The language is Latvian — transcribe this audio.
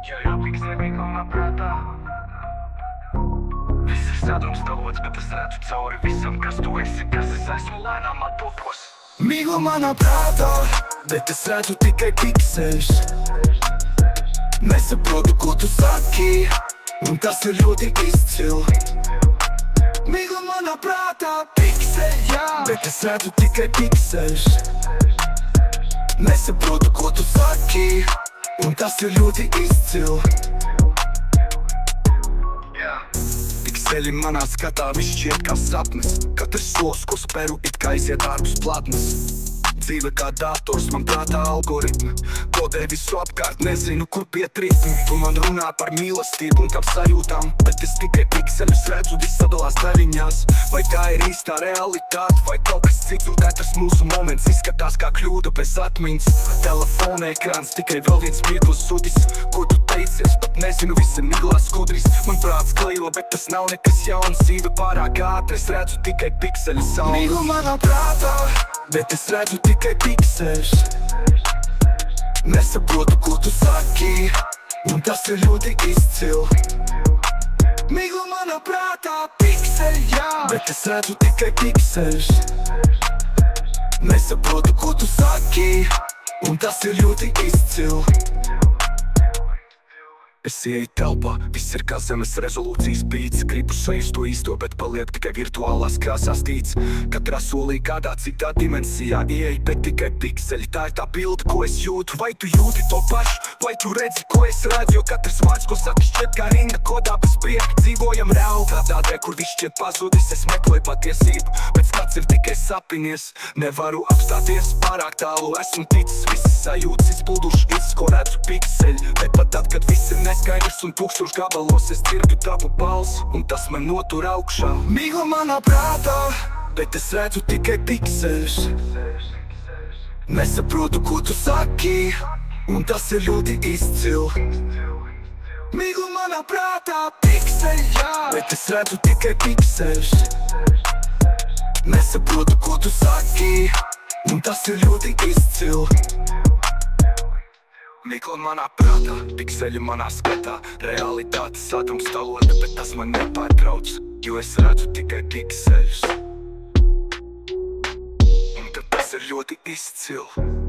Jo pikseli mīklu manā prātā. Viss ir sadrumstalots, bet es redzu cauri visam, kas tu esi, kas es esmu, lēnām attopos. Mīklu manā prātā, bet es redzu tikai pikseļus. Nesaprotu, ko tu saki, un tas ir ļoti izcili. Mīklu manā prātā, pikseļi, jā, bet es redzu tikai pikseļus. Nesaprotu, ko tu saki, un tas ir ļoti izcili. Pikseli manā skatā viss šķiet kā sapnis. Katrs solis, ko speru, it kā iziet ārpus platnes. Dzīve kā dators, man prātā algoritmi kodē visu apkārt, nezinu, kur piet ritmi. Tu man runā par mīlestību un kam sajūtām, bet es tikai pikseļus redzu, viss sadalās daļiņās. Vai tā ir īstā realitāte, vai kaut kas cits, un katrs mūsu moments izskatās kā kļūda bez atmiņas. Telefona ekrāns, tikai vēl viens mirklis sudis. Ko tu teici, es pat nezinu, viss ir miglās skudris. Man prāts kleilo, bet tas nav nekas jauns. Dzīve pārāk ātri, es redzu tikai pikseļu sauli. Mīklu manā prātā, bet es redzu tikai pikseļus. Nesaprotu, ko tu saki, un tas ir ļoti izcili. Mīklu manā prātā, pikseļi, jā, bet es redzu tikai pikseļus. Nesaprotu, ko tu saki, un tas ir ļoti izcili. Es ieju telpā, viss ir kā zemes rezolūcijas bīts. Gribu sajust to īsto, bet paliek tikai virtuālās krāsās tīts. Katrā solī kādā citā dimensijā ieeju, bet tikai pikseļi. Tā ir tā bilde, ko es jūtu. Vai tu jūti to pašu, vai tu redzi, ko es redzu? Jo katrs vārds, ko saki, šķiet kā rinda kodā bez prieka. Dzīvojam realitātē, kur viss šķiet pazudis. Es meklēju patiesību, bet skats ir tikai sapinies. Nevaru apstāties pārāk tālu, esmu ticis. Visas sajūtas izplūduši, viss, ko redzu pikseļi. Bet pat tad, kad viss ir neskaidrs un tūkstoš gabalos, es dzirdu tavu balsi, un tas man notur augšā. Mīklu manā prātā, bet es redzu tikai pikseļus. Nesaprotu, ko tu saki, un tas ir ļoti izcili. Mīklu manā prātā, pikseļi, jā, bet es redzu tikai pikseļus. Nesaprotu, ko tu saki, un tas ir ļoti izcili. Mīklu manā prātā, pikseļi manā skatā. Realitāte sadrumstalota, bet tas man nepārtrauc, jo es redzu tikai pikseļus. Un tad tas ir ļoti izcili.